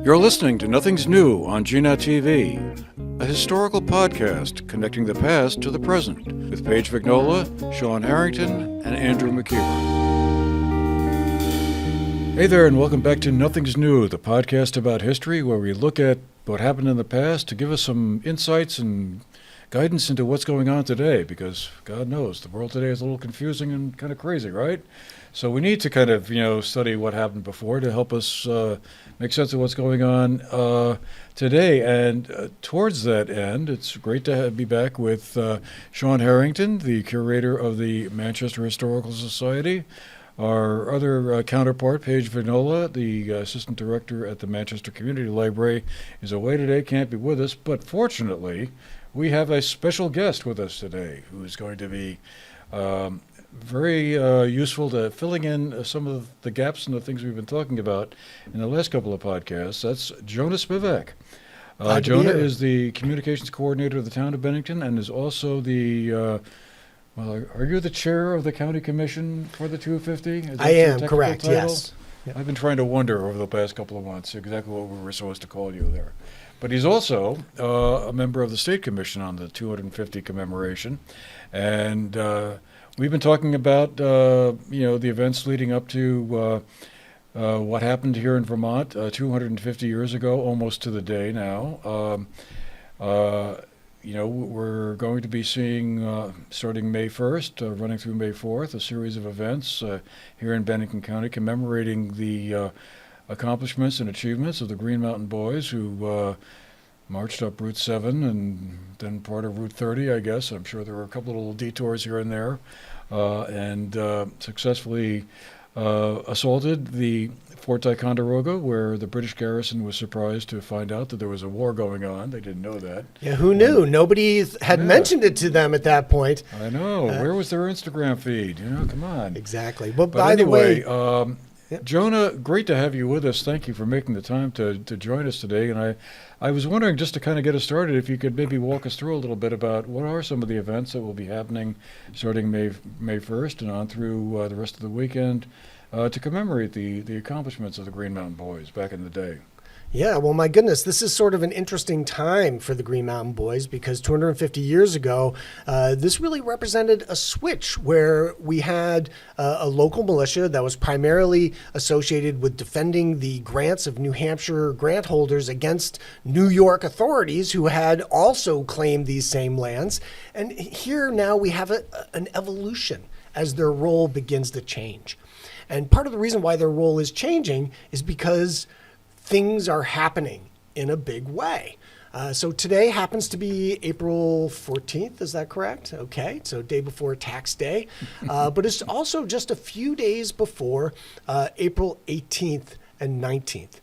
You're listening to Nothing's New on GNAT-TV, a historical podcast connecting the past to the present with Paige Vignola, Shawn Harrington, and Andrew McKeever. Hey there, and welcome back to Nothing's New, the podcast about history where we look at what happened in the past to give us some insights and guidance into what's going on today, because God knows the world today is a little confusing and kind of crazy, right? So we need to kind of, study what happened before to help us make sense of what's going on today. And towards that end, it's great to be back with Shawn Harrington, the curator of the Manchester Historical Society. Our other counterpart, Paige Vignola, the assistant director at the Manchester Community Library, is away today, can't be with us, but fortunately, we have a special guest with us today who's going to be very useful to filling in some of the gaps in the things we've been talking about in the last couple of podcasts. That's Jonas Spivak. Jonah is the communications coordinator of the town of Bennington and is also the, are you the chair of the county commission for the 250? I am, correct, title? Yes. Yep. I've been trying to wonder over the past couple of months exactly what we were supposed to call you there. But he's also a member of the State Commission on the 250 commemoration. And we've been talking about, the events leading up to what happened here in Vermont 250 years ago, almost to the day now. We're going to be seeing, starting May 1st, running through May 4th, a series of events here in Bennington County commemorating the accomplishments and achievements of the Green Mountain Boys who marched up Route 7 and then part of Route 30, I guess. I'm sure there were a couple of little detours here and there, and successfully assaulted the Fort Ticonderoga, where the British garrison was surprised to find out that there was a war going on. They didn't know that. Yeah, who knew? Nobody had mentioned it to them at that point. I know. Where was their Instagram feed? Come on. Exactly. But by anyway, the way, Jonah, great to have you with us. Thank you for making the time to join us today. And I was wondering, just to kind of get us started, if you could maybe walk us through a little bit about what are some of the events that will be happening starting May 1st and on through the rest of the weekend to commemorate the accomplishments of the Green Mountain Boys back in the day. Yeah, well, my goodness, this is sort of an interesting time for the Green Mountain Boys because 250 years ago, this really represented a switch where we had a local militia that was primarily associated with defending the grants of New Hampshire grant holders against New York authorities who had also claimed these same lands. And here now we have an evolution as their role begins to change. And part of the reason why their role is changing is because things are happening in a big way. So today happens to be April 14th, is that correct? Okay, so day before tax day. But it's also just a few days before April 18th and 19th.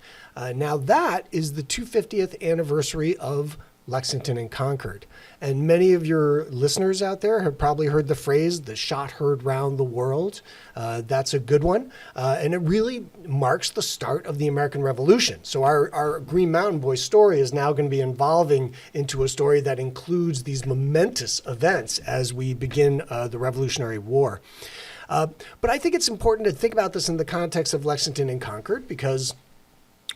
Now that is the 250th anniversary of Lexington and Concord. And many of your listeners out there have probably heard the phrase, the shot heard round the world. That's a good one. And it really marks the start of the American Revolution. So our Green Mountain Boy story is now going to be evolving into a story that includes these momentous events as we begin the Revolutionary War. But I think it's important to think about this in the context of Lexington and Concord because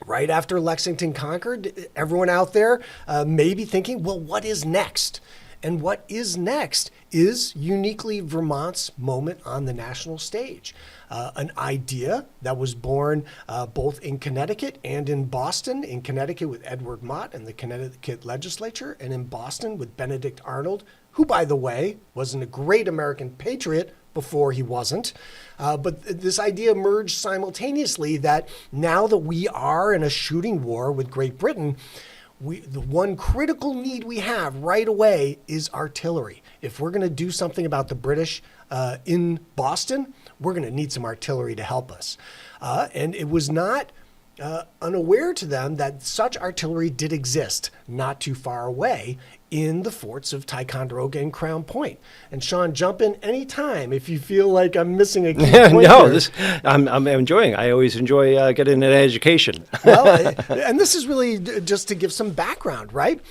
right after Lexington conquered, everyone out there may be thinking, well, what is next? And what is next is uniquely Vermont's moment on the national stage. An idea that was born both in Connecticut and in Boston. In Connecticut with Edward Mott and the Connecticut legislature, and in Boston with Benedict Arnold, who, by the way, wasn't a great American patriot before he wasn't. But this idea emerged simultaneously that now that we are in a shooting war with Great Britain, the one critical need we have right away is artillery. If we're going to do something about the British in Boston, we're going to need some artillery to help us. And it was not unaware to them that such artillery did exist not too far away in the forts of Ticonderoga and Crown Point. And Shawn, jump in anytime if you feel like I'm missing a key point No, here. I'm enjoying. I always enjoy getting an education. Well, and this is really just to give some background, right?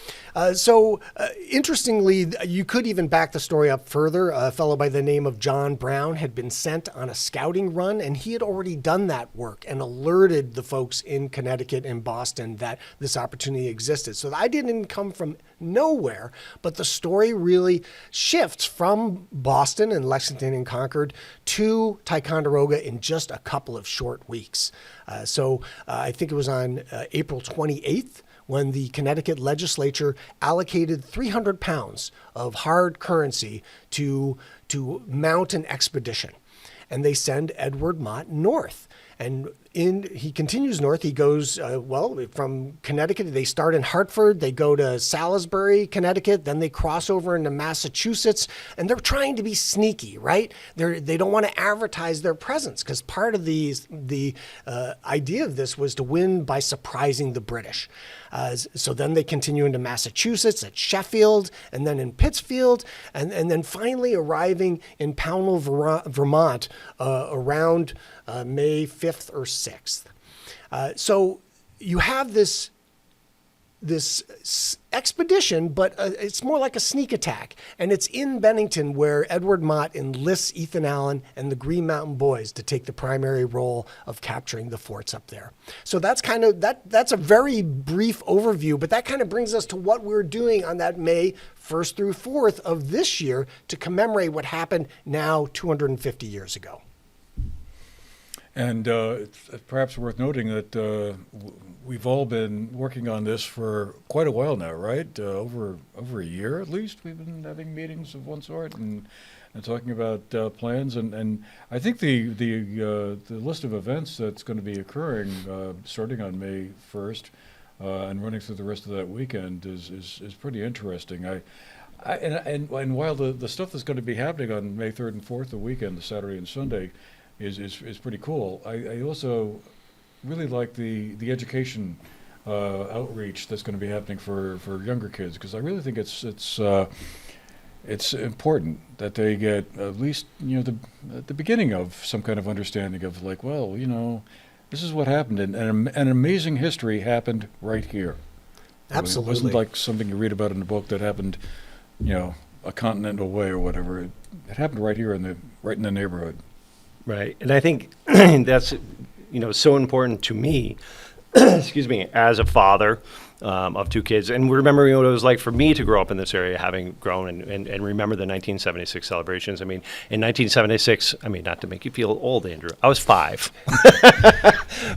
Interestingly, you could even back the story up further. A fellow by the name of John Brown had been sent on a scouting run, and he had already done that work and alerted the folks in Connecticut and Boston that this opportunity existed. So the idea didn't come from nowhere, but the story really shifts from Boston and Lexington and Concord to Ticonderoga in just a couple of short weeks. I think it was on April 28th when the Connecticut legislature allocated 300 pounds of hard currency to mount an expedition. And they send Edward Mott north. And he continues north. He goes, from Connecticut, they start in Hartford, they go to Salisbury, Connecticut, then they cross over into Massachusetts, and they're trying to be sneaky, right? They don't want to advertise their presence because part of the idea of this was to win by surprising the British. So then they continue into Massachusetts at Sheffield, and then in Pittsfield, and then finally arriving in Pownell, Vermont around May 5th or 6th. So you have this expedition, but it's more like a sneak attack. And it's in Bennington where Edward Mott enlists Ethan Allen and the Green Mountain Boys to take the primary role of capturing the forts up there. So that's that's a very brief overview, but that kind of brings us to what we're doing on that May 1st through 4th of this year to commemorate what happened now 250 years ago. And it's perhaps worth noting that we've all been working on this for quite a while now, right? Over a year at least, we've been having meetings of one sort and talking about plans. And I think the list of events that's going to be occurring starting on May 1st and running through the rest of that weekend is pretty interesting. And while the stuff that's going to be happening on May 3rd and 4th, the weekend, the Saturday and Sunday, is pretty cool. I also really like the education outreach that's going to be happening for younger kids, because I really think it's important that they get at least the beginning of some kind of understanding of like, well, this is what happened, and an amazing history happened right here. Absolutely. It wasn't like something you read about in a book that happened, a continent away or whatever. It happened right here right in the neighborhood. Right. And I think that's, so important to me, excuse me, as a father of two kids, and remembering what it was like for me to grow up in this area, having grown and remember the 1976 celebrations. I mean, in 1976, not to make you feel old, Andrew, I was 5.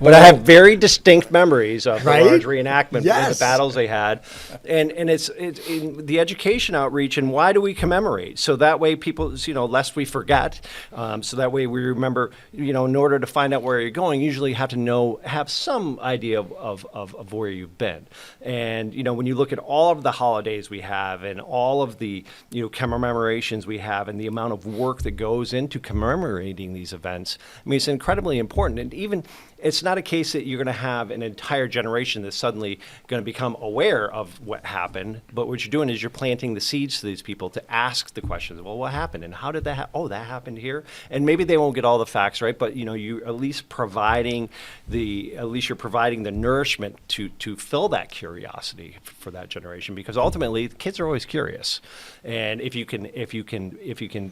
But I have very distinct memories of the large reenactment of the battles they had. And it's in the education outreach, and why do we commemorate? So that way people, lest we forget, so that way we remember, in order to find out where you're going, usually you have to have some idea of where you've been. And, when you look at all of the holidays we have and all of the, commemorations we have and the amount of work that goes into commemorating these events, it's incredibly important. And even it's not a case that you're going to have an entire generation that's suddenly going to become aware of what happened, but what you're doing is you're planting the seeds to these people to ask the questions. Well, what happened, and how did that happen? Oh, that happened here. And maybe they won't get all the facts right, but you at least you're providing the nourishment to fill that curiosity for that generation, because ultimately the kids are always curious, and if you can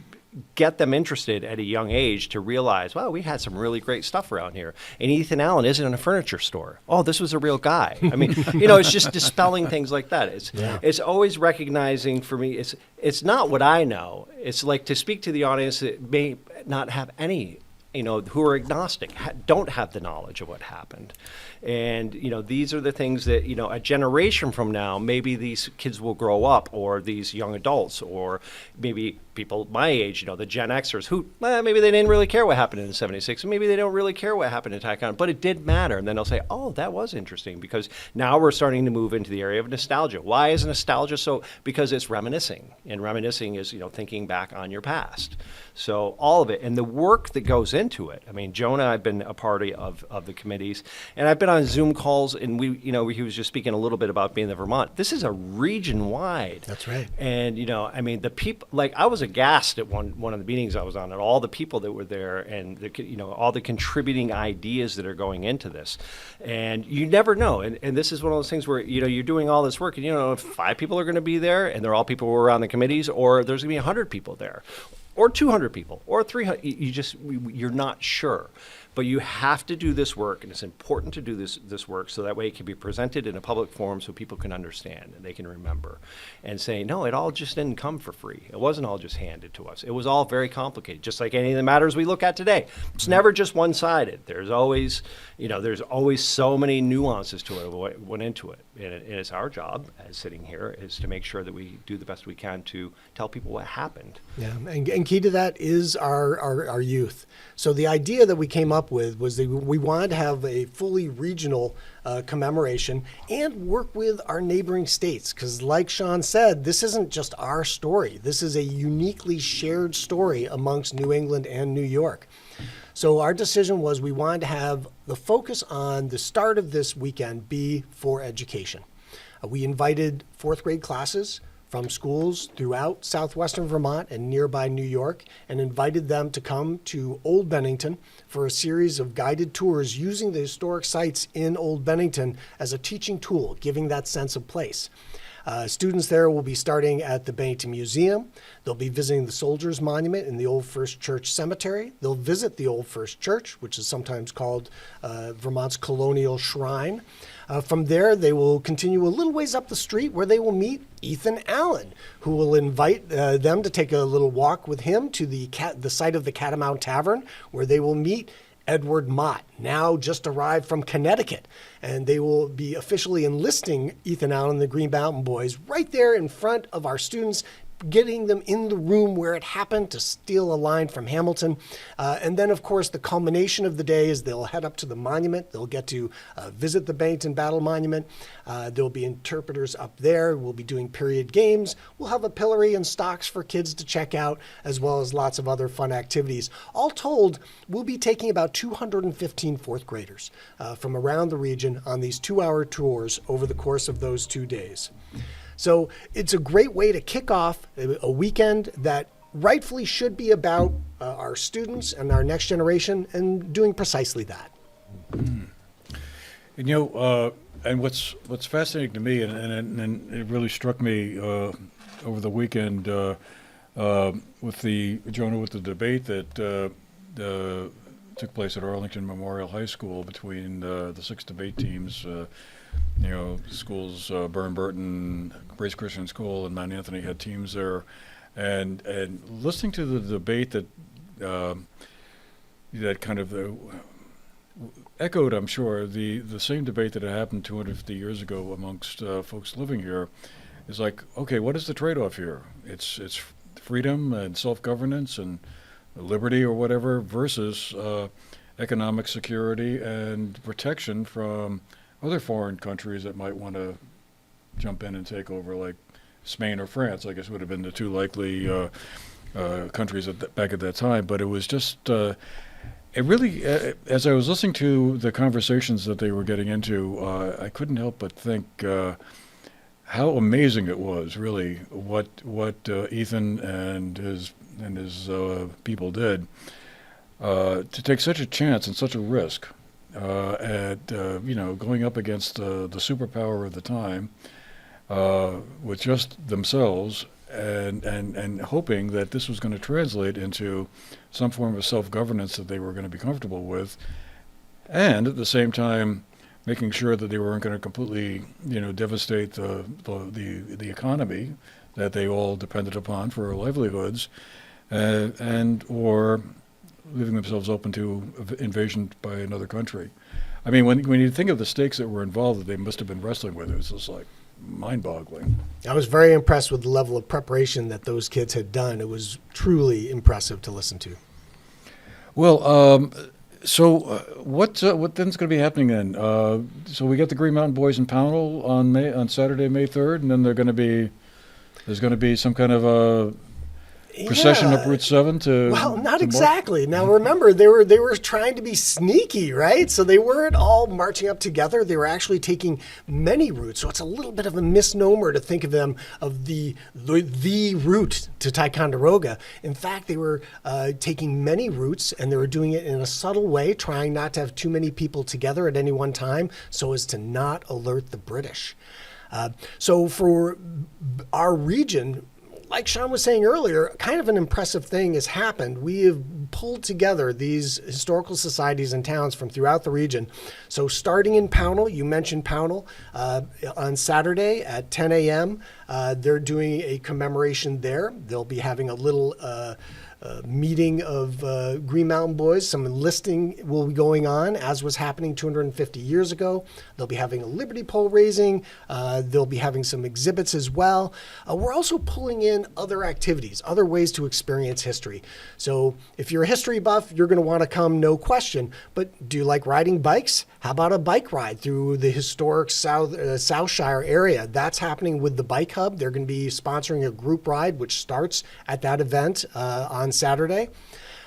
get them interested at a young age to realize, wow, we had some really great stuff around here. And Ethan Allen isn't in a furniture store. Oh, this was a real guy. It's just dispelling things like that. It's always recognizing for me, it's not what I know. It's like to speak to the audience that may not have any, who are agnostic, don't have the knowledge of what happened. And, these are the things that, a generation from now, maybe these kids will grow up, or these young adults, or maybe people my age, the Gen Xers who maybe they didn't really care what happened in '76, and maybe they don't really care what happened in Taikon, but it did matter. And then they'll say, oh, that was interesting, because now we're starting to move into the area of nostalgia. Why is nostalgia so? Because it's reminiscing, and reminiscing is thinking back on your past. So all of it, and the work that goes into it. I mean, Jonah, I've been a part of the committees, and I've been on Zoom calls, and he was just speaking a little bit about being in Vermont. This is a region-wide. That's right. And, I mean, the people, like, I was aghast at one of the meetings I was on, at all the people that were there, and, all the contributing ideas that are going into this. And you never know. And this is one of those things where, you're doing all this work, and if 5 people are going to be there, and they're all people who are on the committees, or there's going to be 100 people there, or 200 people, or 300, you're not sure. But you have to do this work, and it's important to do this work so that way it can be presented in a public forum so people can understand and they can remember and say, no, it all just didn't come for free. It wasn't all just handed to us. It was all very complicated, just like any of the matters we look at today. It's never just one-sided. There's always, so many nuances to it, what went into it. And it's our job as sitting here is to make sure that we do the best we can to tell people what happened. Yeah, and key to that is our youth. So the idea that we came up with was that we wanted to have a fully regional commemoration and work with our neighboring states. Because like Shawn said, this isn't just our story. This is a uniquely shared story amongst New England and New York. So our decision was we wanted to have the focus on the start of this weekend be for education. We invited 4th grade classes from schools throughout southwestern Vermont and nearby New York, and invited them to come to Old Bennington for a series of guided tours using the historic sites in Old Bennington as a teaching tool, giving that sense of place. Students there will be starting at the Bennington Museum. They'll be visiting the Soldiers Monument in the Old First Church Cemetery. They'll visit the Old First Church, which is sometimes called Vermont's colonial shrine. From there, they will continue a little ways up the street where they will meet Ethan Allen, who will invite them to take a little walk with him to the site of the Catamount Tavern, where they will meet Edward Mott, now just arrived from Connecticut. And they will be officially enlisting Ethan Allen and the Green Mountain Boys right there in front of our students, getting them in the room where it happened to steal a line from Hamilton. And then, of course, the culmination of the day is they'll head up to the monument. They'll get to visit the Bennington Battle Monument. There'll be interpreters up there. We'll be doing period games. We'll have a pillory and stocks for kids to check out, as well as lots of other fun activities. All told, we'll be taking about 215 4th graders from around the region on these 2-hour tours over the course of those 2 days. So it's a great way to kick off a weekend that rightfully should be about our students and our next generation, and doing precisely that. And and what's fascinating to me, and it really struck me over the weekend with the debate that took place at Arlington Memorial High School between the 6 debate teams. Schools, Burn Burton, Grace Christian School, and Mount Anthony had teams there, and listening to the debate that kind of echoed, I'm sure, the same debate that had happened 250 years ago amongst folks living here, is like, okay, what is the trade-off here? It's freedom and self-governance and liberty or whatever versus economic security and protection from other foreign countries that might want to jump in and take over, like Spain or France, I guess would have been the two likely countries back at that time. But it was just, it really, as I was listening to the conversations that they were getting into, I couldn't help but think how amazing it was, really, what Ethan and his people did to take such a chance and such a risk. Going up against the superpower of the time with just themselves, and hoping that this was going to translate into some form of self-governance that they were going to be comfortable with, and at the same time making sure that they weren't going to completely, devastate the economy that they all depended upon for their livelihoods, or leaving themselves open to invasion by another country. I mean, when you think of the stakes that were involved that they must have been wrestling with, it's just like, mind-boggling. I was very impressed with the level of preparation that those kids had done. It was truly impressive to listen to. Well, so what then's going to be happening then? So we got the Green Mountain Boys in Pownell on Saturday, May 3rd, and then there's going to be some kind of a procession up Route 7 to. Well, not to exactly. Now remember, they were trying to be sneaky, right? So they weren't all marching up together. They were actually taking many routes. So it's a little bit of a misnomer to think of them of the route to Ticonderoga. In fact, they were taking many routes, and they were doing it in a subtle way, trying not to have too many people together at any one time, so as to not alert the British. So for our region, like Shawn was saying earlier, kind of an impressive thing has happened. We have pulled together these historical societies and towns from throughout the region. So starting in Pownell, you mentioned Pownell, on Saturday at 10 a.m., they're doing a commemoration there. They'll be having a little meeting of Green Mountain Boys. Some enlisting will be going on, as was happening 250 years ago. They'll be having a Liberty Pole raising. They'll be having some exhibits as well. We're also pulling in other activities, other ways to experience history. So if you're a history buff, you're going to want to come, no question. But do you like riding bikes? How about a bike ride through the historic Southshire area? That's happening with the Bike Hub. They're going to be sponsoring a group ride, which starts at that event on Saturday.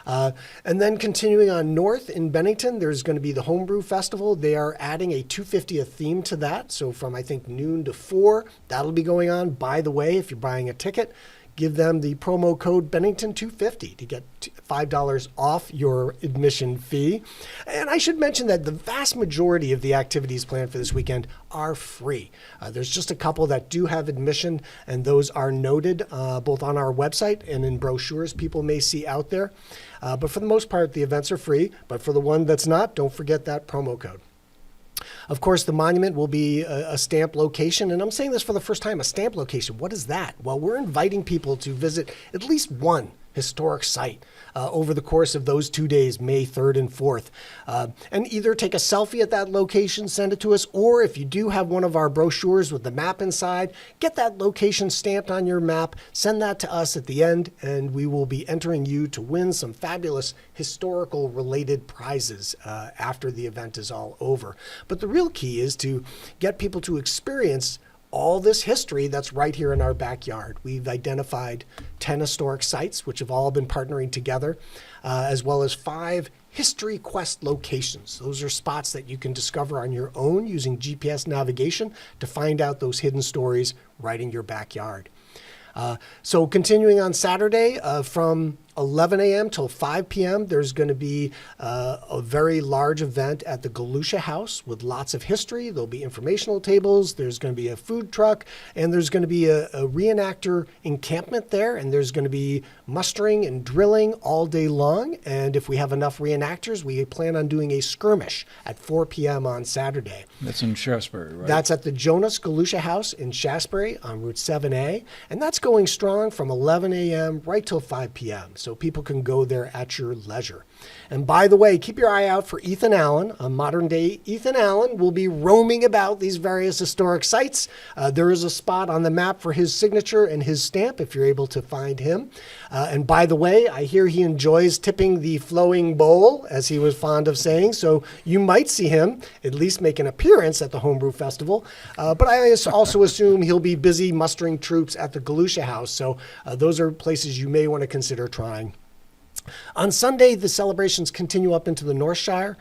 And then continuing on north in Bennington, there's going to be the Homebrew Festival. They are adding a 250th theme to that. So from, I think, noon to 4, that'll be going on. By the way, if you're buying a ticket, give them the promo code Bennington250 to get $5 off your admission fee. And I should mention that the vast majority of the activities planned for this weekend are free. There's just a couple that do have admission, and those are noted both on our website and in brochures people may see out there. But for the most part, the events are free. But for the one that's not, don't forget that promo code. Of course, the monument will be a stamp location, and I'm saying this for the first time, a stamp location. What is that? Well, we're inviting people to visit at least one historic site over the course of those 2 days, May 3rd and 4th. And either take a selfie at that location, send it to us, or if you do have one of our brochures with the map inside, get that location stamped on your map, send that to us at the end, and we will be entering you to win some fabulous historical related prizes after the event is all over. But the real key is to get people to experience all this history that's right here in our backyard. We've identified 10 historic sites, which have all been partnering together, as well as 5 History Quest locations. Those are spots that you can discover on your own using GPS navigation to find out those hidden stories right in your backyard. So continuing on Saturday from 11 a.m. till 5 p.m., there's going to be a very large event at the Galusha House with lots of history. There'll be informational tables. There's going to be a food truck, and there's going to be a reenactor encampment there, and there's going to be mustering and drilling all day long. And if we have enough reenactors, we plan on doing a skirmish at 4 p.m. on Saturday. That's in Shaftesbury, right? That's at the Jonas Galusha House in Shaftesbury on Route 7A, and that's going strong from 11 a.m. right till 5 p.m. So people can go there at your leisure. And by the way, keep your eye out for Ethan Allen. A modern-day Ethan Allen will be roaming about these various historic sites. There is a spot on the map for his signature and his stamp if you're able to find him. And by the way, I hear he enjoys tipping the flowing bowl, as he was fond of saying, so you might see him at least make an appearance at the Homebrew Festival. But I also assume he'll be busy mustering troops at the Galusha House, so those are places you may want to consider trying. On Sunday, the celebrations continue up into the North Shire,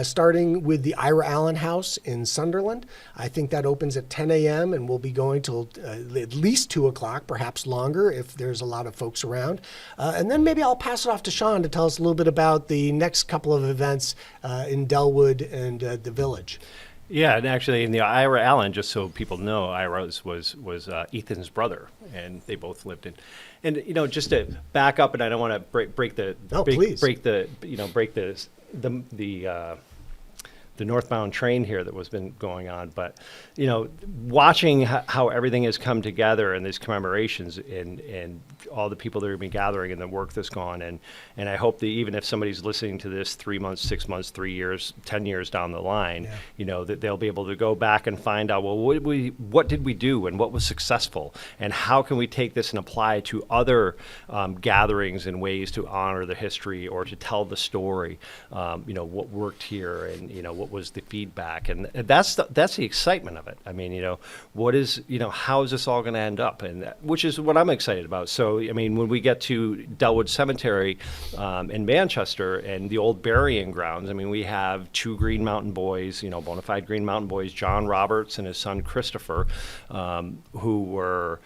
starting with the Ira Allen House in Sunderland. I think that opens at 10 a.m. and will be going till at least 2 o'clock, perhaps longer if there's a lot of folks around. And then maybe I'll pass it off to Shawn to tell us a little bit about the next couple of events in Delwood and the Village. Yeah, and actually, in the Ira Allen, just so people know, Ira was Ethan's brother, and they both lived in. And you know, just to back up, and I don't want to break the the northbound train here that was been going on. But, watching how everything has come together and these commemorations and all the people that are going to be gathering and the work that's gone. And I hope that even if somebody's listening to this 3 months, 6 months, 3 years, 10 years down the line, that they'll be able to go back and find out, well, what did we do and what was successful? And how can we take this and apply it to other gatherings and ways to honor the history or to tell the story, what worked here and, what was the feedback. And that's the excitement of it. I mean, what is, how is this all going to end up? And which is what I'm excited about. So, I mean, when we get to Dellwood Cemetery in Manchester and the old burying grounds, I mean, we have two Green Mountain boys, bona fide Green Mountain boys, John Roberts and his son Christopher, who were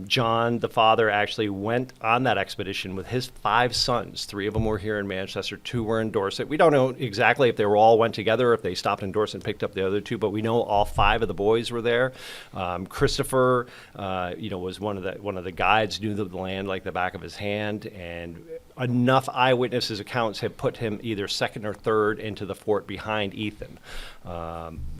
John, the father, actually went on that expedition with his 5 sons. 3 of them were here in Manchester, 2 were in Dorset. We don't know exactly if they were all went together, if they stopped in Dorset and picked up the other 2, but we know all 5 of the boys were there. Christopher, was one of the guides, knew the land like the back of his hand, and enough eyewitnesses accounts have put him either second or third into the fort behind Ethan,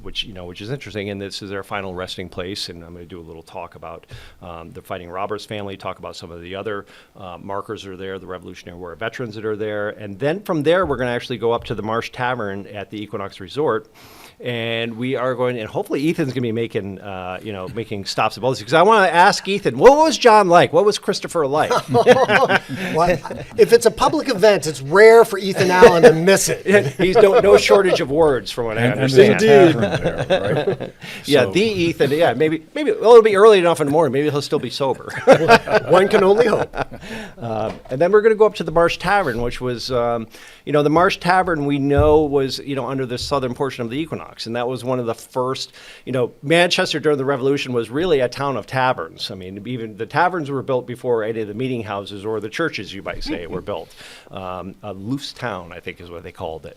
which is interesting. And this is their final resting place. And I'm going to do a little talk about the Fighting Roberts family, talk about some of the other markers that are there, the Revolutionary War veterans that are there. And then from there, we're going to actually go up to the Marsh Tavern at the Equinox Resort. And we are going, and hopefully Ethan's going to be making, making stops at both, because I want to ask Ethan, what was John like? What was Christopher like? Well, if it's a public event, it's rare for Ethan Allen to miss it. He's no shortage of words, from what I understand. Indeed. There, right? Yeah, So- the Ethan. Yeah, maybe. Well, it'll be early enough in the morning. Maybe he'll still be sober. One can only hope. And then we're going to go up to the Marsh Tavern, which was, the Marsh Tavern we know was, under the southern portion of the Equinox. And that was one of the first, Manchester during the Revolution was really a town of taverns. I mean, even the taverns were built before any of the meeting houses or the churches, you might say, were built. A loose town, I think is what they called it.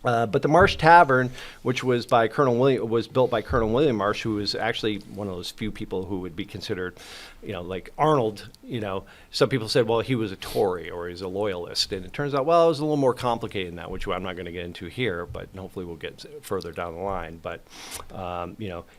But the Marsh Tavern, which was by was built by Colonel William Marsh, who was actually one of those few people who would be considered, like Arnold. Some people said, well, he was a Tory or he's a loyalist, and it turns out, well, it was a little more complicated than that, which I'm not going to get into here, but hopefully we'll get further down the line. But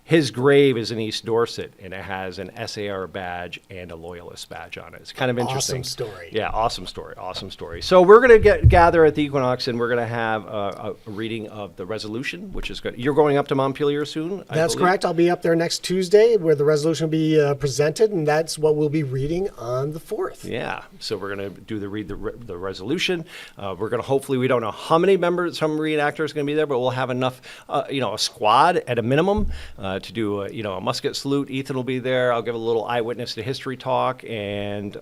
his grave is in East Dorset, and it has an SAR badge and a loyalist badge on it. It's kind of interesting. Awesome story. Yeah, awesome story. So we're going to gather at the Equinox, and we're going to have a reading of the resolution, which is good. You're going up to Montpelier soon? That's correct. I'll be up there next Tuesday where the resolution will be presented, and that's what we'll be reading on the 4th. Yeah, so we're going to read the resolution. We're going to hopefully, we don't know how many members, some reenactors are going to be there, but we'll have enough, a squad at a minimum to do a musket salute. Ethan will be there. I'll give a little eyewitness to history talk, and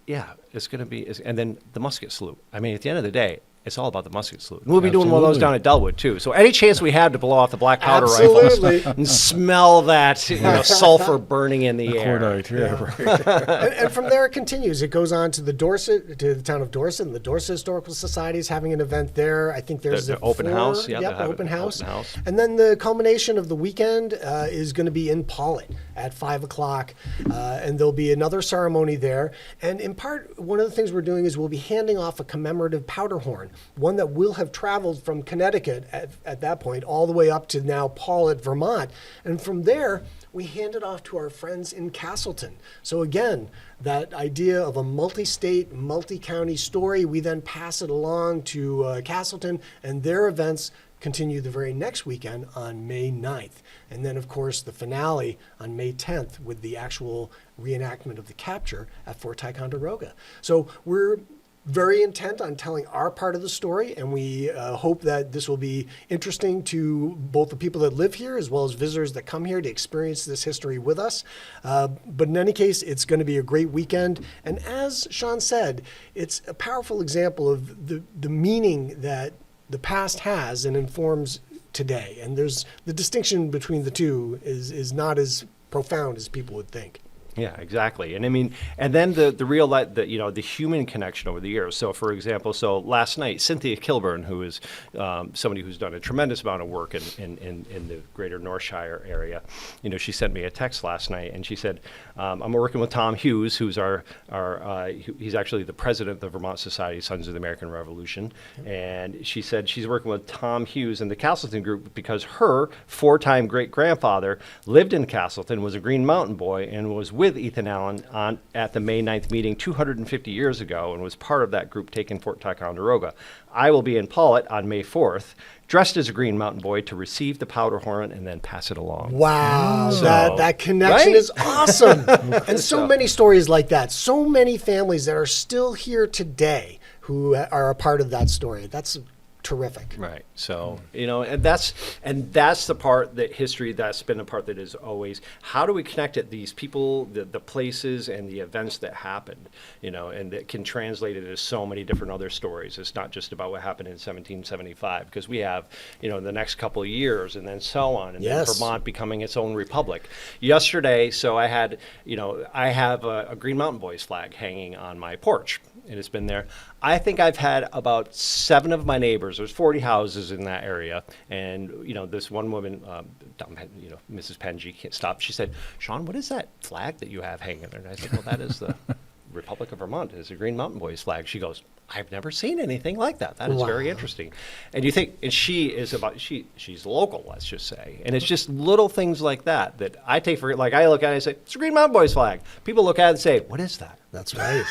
it's going to be, and then the musket salute. I mean, at the end of the day, it's all about the musket salute. And we'll be doing one of those down at Dellwood, too. So any chance we have to blow off the black powder rifles and smell that sulfur burning in the air. Cordite, right. And from there it continues. It goes on to the town of Dorset, and the Dorset Historical Society is having an event there. I think there's The open house. Yeah, Yep, open house. Open house. And then the culmination of the weekend is going to be in Paulet at 5 o'clock, and there'll be another ceremony there. And in part, one of the things we're doing is we'll be handing off a commemorative powder horn, one that will have traveled from Connecticut at that point all the way up to now Paulet, Vermont. And from there, we hand it off to our friends in Castleton. So again, that idea of a multi-state, multi-county story, we then pass it along to Castleton, and their events continue the very next weekend on May 9th. And then, of course, the finale on May 10th with the actual reenactment of the capture at Fort Ticonderoga. So we're very intent on telling our part of the story, and we hope that this will be interesting to both the people that live here as well as visitors that come here to experience this history with us. But in any case, it's going to be a great weekend. And as Shawn said, it's a powerful example of the meaning that the past has and informs today. And there's the distinction between the two is not as profound as people would think. Yeah, exactly. And I mean, and then the real the human connection over the years. So, for example, last night, Cynthia Kilburn, who is somebody who's done a tremendous amount of work in the greater Northshire area, she sent me a text last night, and she said, I'm working with Tom Hughes, who's he's actually the president of the Vermont Society of Sons of the American Revolution. And she said she's working with Tom Hughes and the Castleton Group because her 4-time great-grandfather lived in Castleton, was a Green Mountain boy, and was with Ethan Allen at the May 9th meeting 250 years ago, and was part of that group taking Fort Ticonderoga. I will be in Paulet on May 4th, dressed as a Green Mountain boy to receive the powder horn and then pass it along. Wow, that connection is awesome. And so many stories like that. So many families that are still here today who are a part of that story. That's terrific. Right. So, and that's the part that history, that's been a part that is always, how do we connect it, these people, the places and the events that happened, and that can translate it as so many different other stories. It's not just about what happened in 1775, because we have, the next couple of years and then so on, and then Vermont becoming its own republic. Yesterday, so I had, I have a Green Mountain Boys flag hanging on my porch, and it's been there. I think I've had about 7 of my neighbors. There's 40 houses in that area, and this one woman, Mrs. Penji, can't stop. She said, "Shawn, what is that flag that you have hanging there?" And I said, "Well, that is the Republic of Vermont. It's a Green Mountain Boys flag." She goes, "I've never seen anything like that. That is very interesting." And you think, and she's local, let's just say, and it's just little things like that that I take for, like, I look at it and say, "It's a Green Mountain Boys flag." People look at it and say, "What is that?" That's right.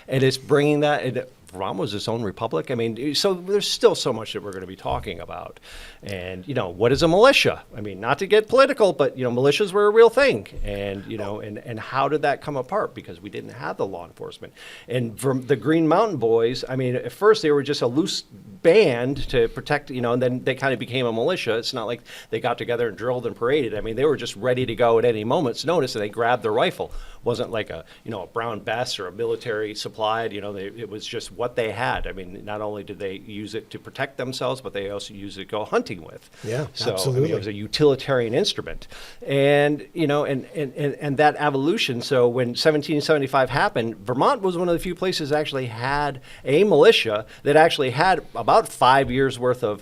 And it's bringing that. Vermont was its own republic. I mean, so there's still so much that we're going to be talking about. And, what is a militia? I mean, not to get political, but, militias were a real thing. And, and how did that come apart? Because we didn't have the law enforcement. And from the Green Mountain Boys, I mean, at first they were just a loose band to protect, and then they kind of became a militia. It's not like they got together and drilled and paraded. I mean, they were just ready to go at any moment's notice, and they grabbed their rifle. It wasn't like a brown vest or a military supplied, it was just what they had. I mean, not only did they use it to protect themselves, but they also used it to go hunting with. Yeah, so, absolutely. I mean, it was a utilitarian instrument. And, and that evolution, so when 1775 happened, Vermont was one of the few places that actually had a militia that actually had about 5 years worth of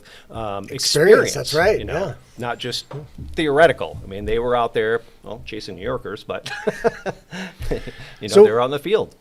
experience. That's right, Not just theoretical. I mean, they were out there, chasing New Yorkers, but, So- they were on the field.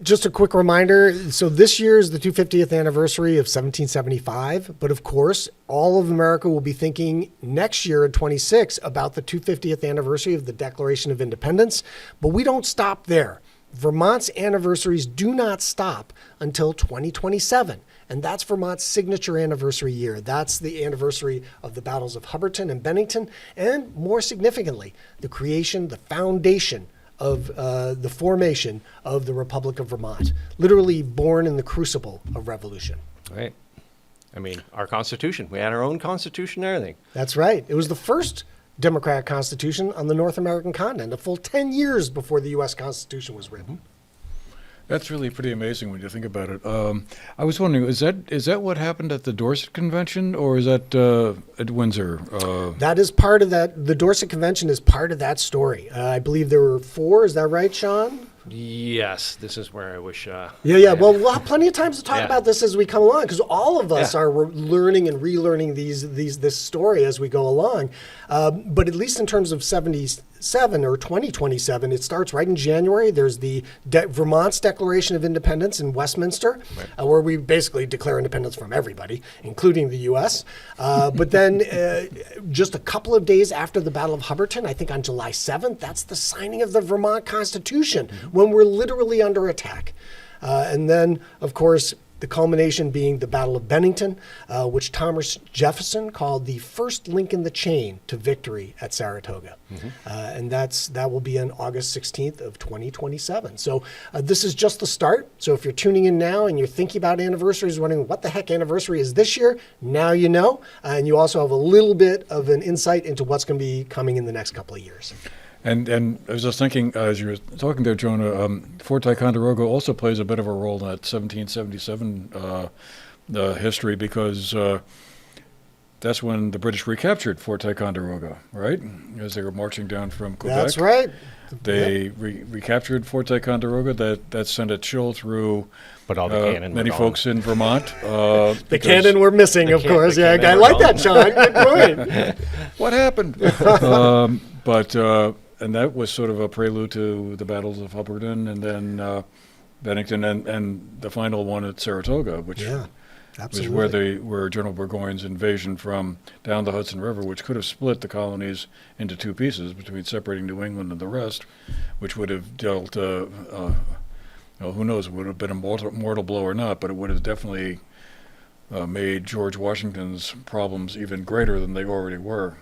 Just a quick reminder. So this year is the 250th anniversary of 1775. But of course, all of America will be thinking next year in 26 about the 250th anniversary of the Declaration of Independence. But we don't stop there. Vermont's anniversaries do not stop until 2027. And that's Vermont's signature anniversary year. That's the anniversary of the battles of Hubbardton and Bennington. And more significantly, the creation, the foundation of the formation of the Republic of Vermont, literally born in the crucible of revolution. Right. I mean, our Constitution. We had our own Constitution and everything. That's right. It was the first democratic constitution on the North American continent, a full 10 years before the U.S. Constitution was written. That's really pretty amazing when you think about it. I was wondering, is that what happened at the Dorset Convention, or is that at Windsor? That is part of that. The Dorset Convention is part of that story. I believe there were 4. Is that right, Shawn? Yes, this is where I wish. Yeah. Well, we'll have plenty of times to talk about this as we come along, because all of us Yeah. are learning and relearning this story as we go along. But at least in terms of 77 or 2027, it starts right in January. There's the Vermont's Declaration of Independence in Westminster, where we basically declare independence from everybody, including the U.S. But then just a couple of days after the Battle of Hubbardton, I think on July 7th, that's the signing of the Vermont Constitution, when we're literally under attack. And then, of course, the culmination being the Battle of Bennington, which Thomas Jefferson called the first link in the chain to victory at Saratoga. And that will be on August 16th of 2027. So this is just the start. So if you're tuning in now and you're thinking about anniversaries, wondering what the heck anniversary is this year, now you know. And you also have a little bit of an insight into what's going to be coming in the next couple of years. And I was just thinking, as you were talking there, Jonah, Fort Ticonderoga also plays a bit of a role in that 1777 history, because that's when the British recaptured Fort Ticonderoga, right? As they were marching down from Quebec. That's right. They recaptured Fort Ticonderoga. That sent a chill through But all the cannon many were folks in Vermont. The because- cannon were missing, of course. the Yeah, cannon I were like gone. that, Sean. Good point. What happened? And that was sort of a prelude to the battles of Hubbardton and then Bennington and the final one at Saratoga, which Yeah, was absolutely. where General Burgoyne's invasion from down the Hudson River, which could have split the colonies into two pieces between separating New England and the rest, which would have dealt, who knows, it would have been a mortal blow or not, but it would have definitely made George Washington's problems even greater than they already were.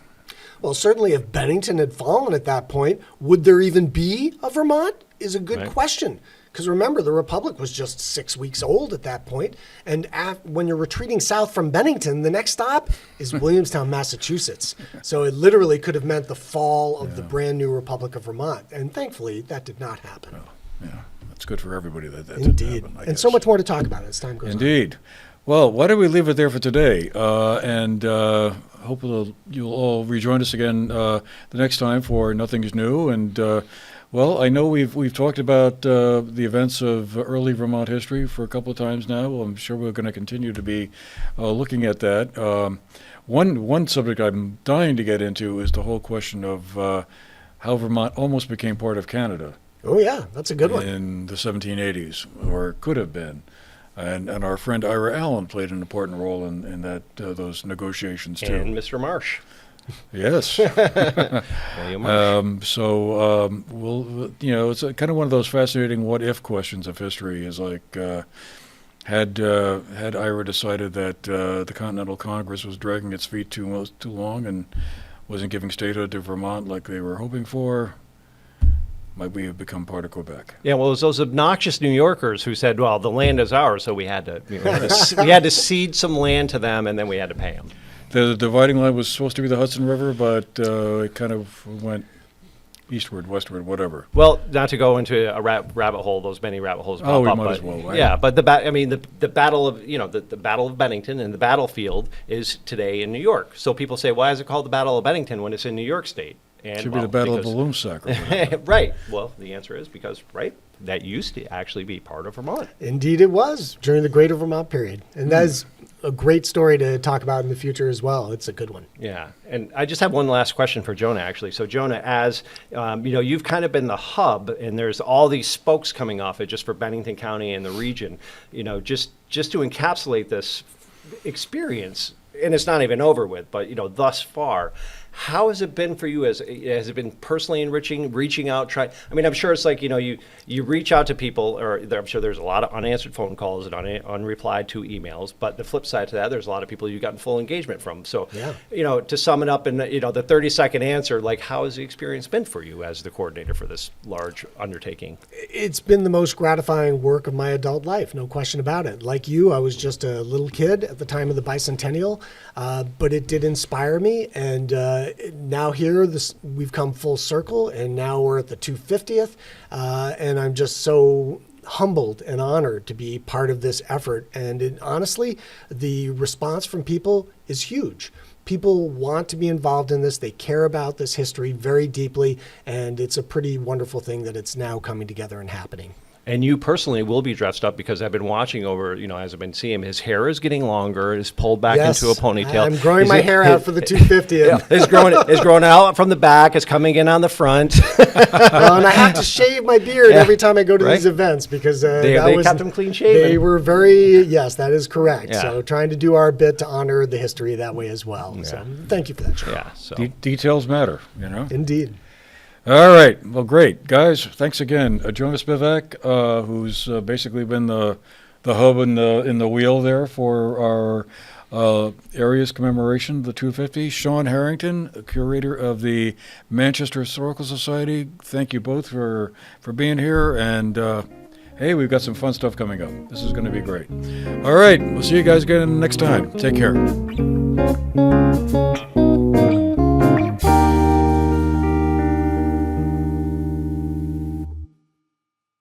Well, certainly if Bennington had fallen at that point, would there even be a Vermont is a good Right. question. Because remember, the Republic was just 6 weeks old at that point. And when you're retreating south from Bennington, the next stop is Williamstown, Massachusetts. So it literally could have meant the fall of the brand new Republic of Vermont. And thankfully, that did not happen. Yeah, that's good for everybody that didn't Indeed. happen, I And so guess. much more to talk about as time goes on. Indeed. Well, why don't we leave it there for today? And hope you'll all rejoin us again the next time for Nothing is New. And well, I know we've talked about the events of early Vermont history for a couple of times now. I'm sure we're going to continue to be looking at that. One subject I'm dying to get into is the whole question of how Vermont almost became part of Canada Oh, yeah, that's a good one. in the 1780s, or could have been. And our friend Ira Allen played an important role in that those negotiations too. And Mr. Marsh, Yes. William Marsh. We'll it's kind of one of those fascinating what if questions of history. Is like had Ira decided that the Continental Congress was dragging its feet too long and wasn't giving statehood to Vermont like they were hoping for, might we have become part of Quebec? Yeah, well, it was those obnoxious New Yorkers who said, "Well, the land is ours," so we had to we had to cede some land to them, and then we had to pay them. The dividing line was supposed to be the Hudson River, but it kind of went eastward, westward, whatever. Well, not to go into a rabbit hole, those many rabbit holes pop Oh, we up, might but as well, right? yeah, but the battle of the Battle of Bennington and the battlefield is today in New York. So people say, why is it called the Battle of Bennington when it's in New York State? And, Should be the Battle of the Loomsack. or whatever. Right. Well, the answer is because that used to actually be part of Vermont. Indeed, it was during the Greater Vermont period. And that is a great story to talk about in the future as well. It's a good one. Yeah, and I just have one last question for Jonah, actually. So, Jonah, as you've kind of been the hub, and there's all these spokes coming off it just for Bennington County and the region. Just to encapsulate this experience, and it's not even over with, but thus far. How has it been for you? Has it been personally enriching, reaching out, I'm sure it's like, you reach out to people, or I'm sure there's a lot of unanswered phone calls and unreplied to emails, but the flip side to that, there's a lot of people you've gotten full engagement from. So, Yeah. To sum it up in, the 30-second answer, like, how has the experience been for you as the coordinator for this large undertaking? It's been the most gratifying work of my adult life, no question about it. Like you, I was just a little kid at the time of the bicentennial, but it did inspire me. And now we've come full circle, and now we're at the 250th, and I'm just so humbled and honored to be part of this effort. And honestly, the response from people is huge. People want to be involved in this. They care about this history very deeply, and it's a pretty wonderful thing that it's now coming together and happening. And you personally will be dressed up because I've been watching over, as I've been seeing him, his hair is getting longer, it's pulled back Yes, into a ponytail. I'm growing my hair out for the 250th. It's growing out from the back, it's coming in on the front. And I have to shave my beard every time I go to Right. these events because They kept him clean shaven. They were yes, that is correct. Yeah. So trying to do our bit to honor the history that way as well. So thank you for that, Sean. Yeah, so. Details matter, Indeed. All right. Well, great. Guys, thanks again. Jonas Spivak, who's basically been the hub in the wheel there for our area's commemoration, the 250. Shawn Harrington, curator of the Manchester Historical Society. Thank you both for being here. And, hey, we've got some fun stuff coming up. This is going to be great. All right. We'll see you guys again next time. Take care.